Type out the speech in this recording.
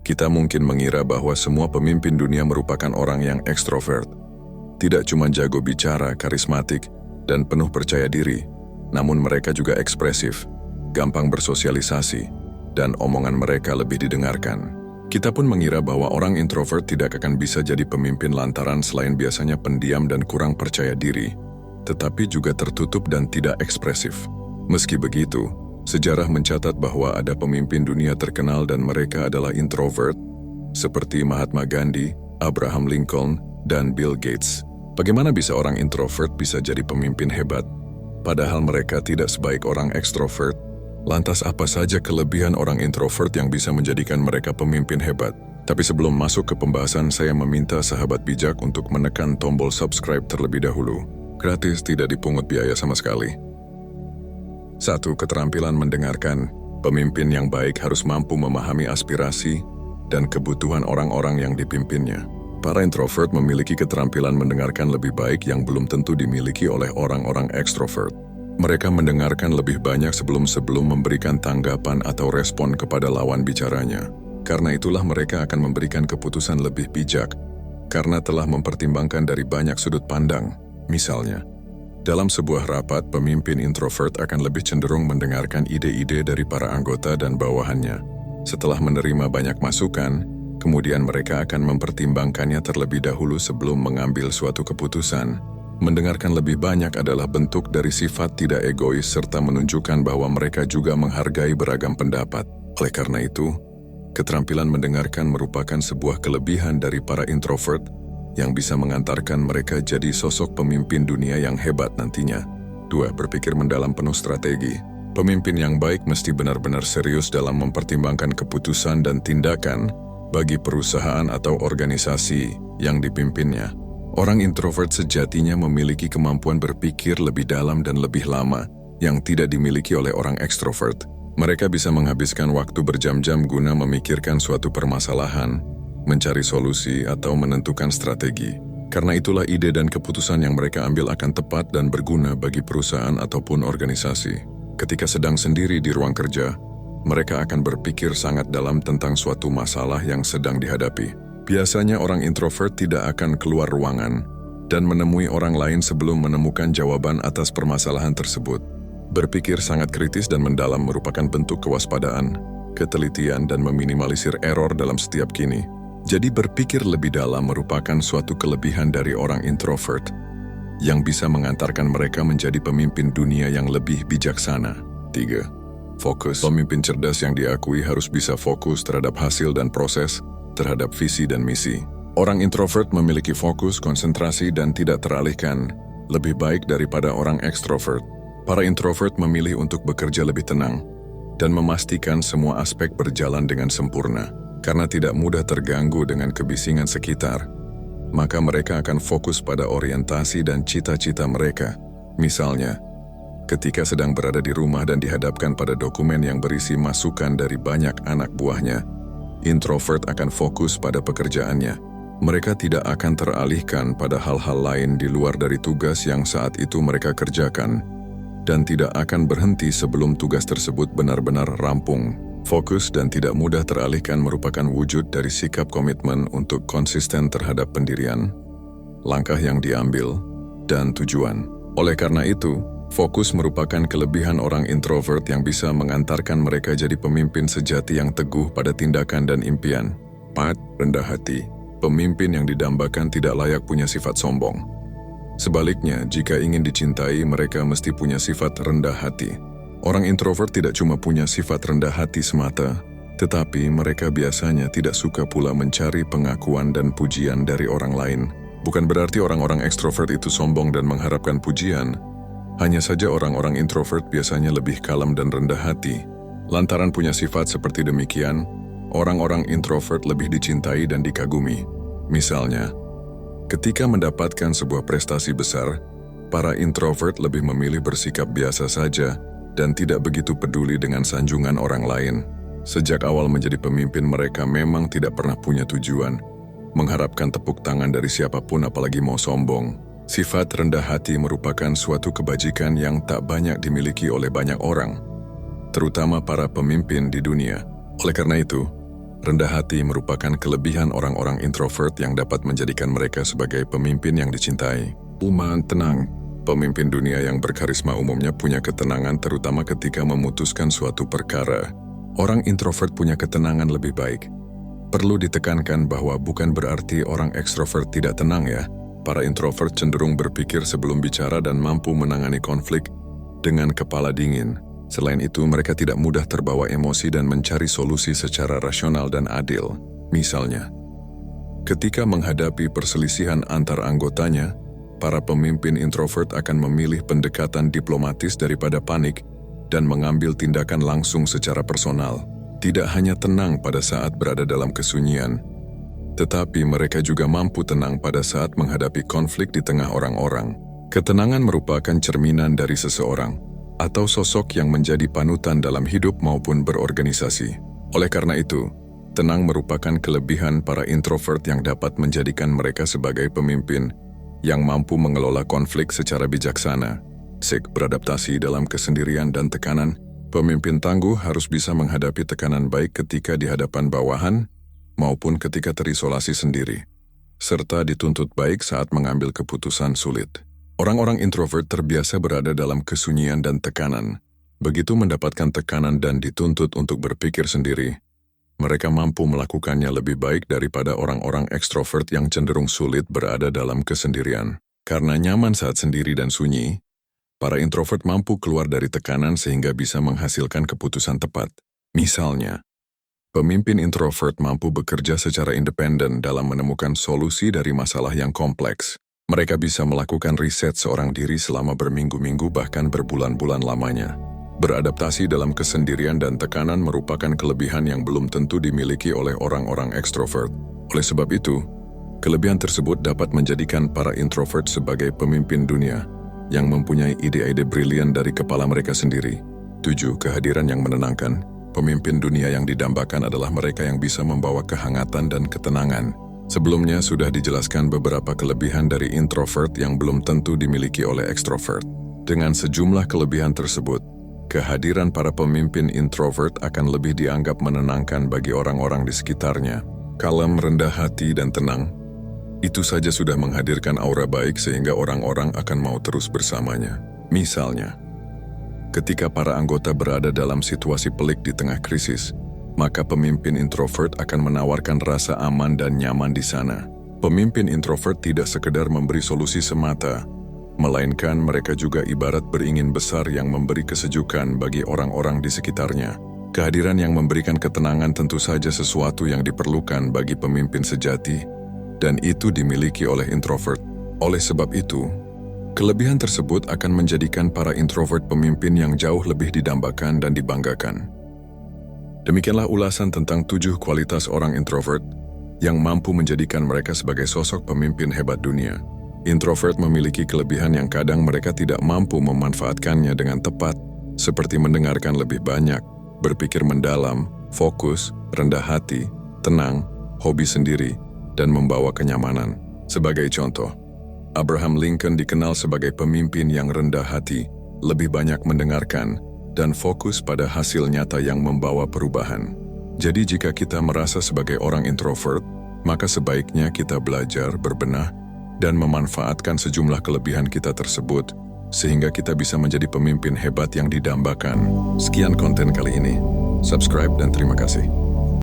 Kita mungkin mengira bahwa semua pemimpin dunia merupakan orang yang ekstrovert. Tidak cuma jago bicara, karismatik, dan penuh percaya diri, namun mereka juga ekspresif, gampang bersosialisasi, dan omongan mereka lebih didengarkan. Kita pun mengira bahwa orang introvert tidak akan bisa jadi pemimpin lantaran selain biasanya pendiam dan kurang percaya diri, tetapi juga tertutup dan tidak ekspresif. Meski begitu, sejarah mencatat bahwa ada pemimpin dunia terkenal dan mereka adalah introvert, seperti Mahatma Gandhi, Abraham Lincoln, dan Bill Gates. Bagaimana bisa orang introvert bisa jadi pemimpin hebat, padahal mereka tidak sebaik orang ekstrovert? Lantas apa saja kelebihan orang introvert yang bisa menjadikan mereka pemimpin hebat? Tapi sebelum masuk ke pembahasan, saya meminta sahabat bijak untuk menekan tombol subscribe terlebih dahulu. Gratis, tidak dipungut biaya sama sekali. 1. Keterampilan mendengarkan. Pemimpin yang baik harus mampu memahami aspirasi dan kebutuhan orang-orang yang dipimpinnya. Para introvert memiliki keterampilan mendengarkan lebih baik yang belum tentu dimiliki oleh orang-orang ekstrovert. Mereka mendengarkan lebih banyak sebelum memberikan tanggapan atau respon kepada lawan bicaranya. Karena itulah mereka akan memberikan keputusan lebih bijak, karena telah mempertimbangkan dari banyak sudut pandang. Misalnya, dalam sebuah rapat, pemimpin introvert akan lebih cenderung mendengarkan ide-ide dari para anggota dan bawahannya. Setelah menerima banyak masukan, kemudian mereka akan mempertimbangkannya terlebih dahulu sebelum mengambil suatu keputusan. Mendengarkan lebih banyak adalah bentuk dari sifat tidak egois serta menunjukkan bahwa mereka juga menghargai beragam pendapat. Oleh karena itu, keterampilan mendengarkan merupakan sebuah kelebihan dari para introvert yang bisa mengantarkan mereka jadi sosok pemimpin dunia yang hebat nantinya. 2. Berpikir mendalam penuh strategi. Pemimpin yang baik mesti benar-benar serius dalam mempertimbangkan keputusan dan tindakan bagi perusahaan atau organisasi yang dipimpinnya. Orang introvert sejatinya memiliki kemampuan berpikir lebih dalam dan lebih lama yang tidak dimiliki oleh orang ekstrovert. Mereka bisa menghabiskan waktu berjam-jam guna memikirkan suatu permasalahan, mencari solusi, atau menentukan strategi. Karena itulah ide dan keputusan yang mereka ambil akan tepat dan berguna bagi perusahaan ataupun organisasi. Ketika sedang sendiri di ruang kerja, mereka akan berpikir sangat dalam tentang suatu masalah yang sedang dihadapi. Biasanya orang introvert tidak akan keluar ruangan dan menemui orang lain sebelum menemukan jawaban atas permasalahan tersebut. Berpikir sangat kritis dan mendalam merupakan bentuk kewaspadaan, ketelitian, dan meminimalisir error dalam setiap kini. Jadi berpikir lebih dalam merupakan suatu kelebihan dari orang introvert yang bisa mengantarkan mereka menjadi pemimpin dunia yang lebih bijaksana. 3. Fokus. Pemimpin cerdas yang diakui harus bisa fokus terhadap hasil dan proses, terhadap visi dan misi. Orang introvert memiliki fokus, konsentrasi, dan tidak teralihkan lebih baik daripada orang ekstrovert. Para introvert memilih untuk bekerja lebih tenang dan memastikan semua aspek berjalan dengan sempurna. Karena tidak mudah terganggu dengan kebisingan sekitar, maka mereka akan fokus pada orientasi dan cita-cita mereka. Misalnya, ketika sedang berada di rumah dan dihadapkan pada dokumen yang berisi masukan dari banyak anak buahnya, introvert akan fokus pada pekerjaannya. Mereka tidak akan teralihkan pada hal-hal lain di luar dari tugas yang saat itu mereka kerjakan, dan tidak akan berhenti sebelum tugas tersebut benar-benar rampung. Fokus dan tidak mudah teralihkan merupakan wujud dari sikap komitmen untuk konsisten terhadap pendirian, langkah yang diambil, dan tujuan. Oleh karena itu, fokus merupakan kelebihan orang introvert yang bisa mengantarkan mereka jadi pemimpin sejati yang teguh pada tindakan dan impian. 4. Rendah hati. Pemimpin yang didambakan tidak layak punya sifat sombong. Sebaliknya, jika ingin dicintai, mereka mesti punya sifat rendah hati. Orang introvert tidak cuma punya sifat rendah hati semata, tetapi mereka biasanya tidak suka pula mencari pengakuan dan pujian dari orang lain. Bukan berarti orang-orang ekstrovert itu sombong dan mengharapkan pujian. Hanya saja orang-orang introvert biasanya lebih kalem dan rendah hati. Lantaran punya sifat seperti demikian, orang-orang introvert lebih dicintai dan dikagumi. Misalnya, ketika mendapatkan sebuah prestasi besar, para introvert lebih memilih bersikap biasa saja dan tidak begitu peduli dengan sanjungan orang lain. Sejak awal menjadi pemimpin, mereka memang tidak pernah punya tujuan mengharapkan tepuk tangan dari siapapun, apalagi mau sombong. Sifat rendah hati merupakan suatu kebajikan yang tak banyak dimiliki oleh banyak orang, terutama para pemimpin di dunia. Oleh karena itu, Rendah hati merupakan kelebihan orang-orang introvert yang dapat menjadikan mereka sebagai pemimpin yang dicintai. Tenang. Pemimpin dunia yang berkarisma umumnya punya ketenangan terutama ketika memutuskan suatu perkara. Orang introvert punya ketenangan lebih baik. Perlu ditekankan bahwa bukan berarti orang ekstrovert tidak tenang ya. Para introvert cenderung berpikir sebelum bicara dan mampu menangani konflik dengan kepala dingin. Selain itu, mereka tidak mudah terbawa emosi dan mencari solusi secara rasional dan adil. Misalnya, ketika menghadapi perselisihan antar anggotanya, para pemimpin introvert akan memilih pendekatan diplomatis daripada panik dan mengambil tindakan langsung secara personal. Tidak hanya tenang pada saat berada dalam kesunyian, tetapi mereka juga mampu tenang pada saat menghadapi konflik di tengah orang-orang. Ketenangan merupakan cerminan dari seseorang atau sosok yang menjadi panutan dalam hidup maupun berorganisasi. Oleh karena itu, tenang merupakan kelebihan para introvert yang dapat menjadikan mereka sebagai pemimpin yang mampu mengelola konflik secara bijaksana. Beradaptasi dalam kesendirian dan tekanan, pemimpin tangguh harus bisa menghadapi tekanan baik ketika di hadapan bawahan maupun ketika terisolasi sendiri, serta dituntut baik saat mengambil keputusan sulit. Orang-orang introvert terbiasa berada dalam kesunyian dan tekanan. Begitu mendapatkan tekanan dan dituntut untuk berpikir sendiri, mereka mampu melakukannya lebih baik daripada orang-orang ekstrovert yang cenderung sulit berada dalam kesendirian. Karena nyaman saat sendiri dan sunyi, para introvert mampu keluar dari tekanan sehingga bisa menghasilkan keputusan tepat. Misalnya, pemimpin introvert mampu bekerja secara independen dalam menemukan solusi dari masalah yang kompleks. Mereka bisa melakukan riset seorang diri selama berminggu-minggu bahkan berbulan-bulan lamanya. Beradaptasi dalam kesendirian dan tekanan merupakan kelebihan yang belum tentu dimiliki oleh orang-orang ekstrovert. Oleh sebab itu, kelebihan tersebut dapat menjadikan para introvert sebagai pemimpin dunia yang mempunyai ide-ide brilian dari kepala mereka sendiri. 7. Kehadiran yang menenangkan. Pemimpin dunia yang didambakan adalah mereka yang bisa membawa kehangatan dan ketenangan. Sebelumnya sudah dijelaskan beberapa kelebihan dari introvert yang belum tentu dimiliki oleh ekstrovert. Dengan sejumlah kelebihan tersebut, kehadiran para pemimpin introvert akan lebih dianggap menenangkan bagi orang-orang di sekitarnya. Kalem, rendah hati, dan tenang, itu saja sudah menghadirkan aura baik sehingga orang-orang akan mau terus bersamanya. Misalnya, ketika para anggota berada dalam situasi pelik di tengah krisis, maka pemimpin introvert akan menawarkan rasa aman dan nyaman di sana. Pemimpin introvert tidak sekedar memberi solusi semata, melainkan mereka juga ibarat beringin besar yang memberi kesejukan bagi orang-orang di sekitarnya. Kehadiran yang memberikan ketenangan tentu saja sesuatu yang diperlukan bagi pemimpin sejati, dan itu dimiliki oleh introvert. Oleh sebab itu, kelebihan tersebut akan menjadikan para introvert pemimpin yang jauh lebih didambakan dan dibanggakan. Demikianlah ulasan tentang 7 kualitas orang introvert yang mampu menjadikan mereka sebagai sosok pemimpin hebat dunia. Introvert memiliki kelebihan yang kadang mereka tidak mampu memanfaatkannya dengan tepat, seperti mendengarkan lebih banyak, berpikir mendalam, fokus, rendah hati, tenang, hobi sendiri, dan membawa kenyamanan. Sebagai contoh, Abraham Lincoln dikenal sebagai pemimpin yang rendah hati, lebih banyak mendengarkan, dan fokus pada hasil nyata yang membawa perubahan. Jadi jika kita merasa sebagai orang introvert, maka sebaiknya kita belajar berbenah dan memanfaatkan sejumlah kelebihan kita tersebut, sehingga kita bisa menjadi pemimpin hebat yang didambakan. Sekian konten kali ini. Subscribe dan terima kasih.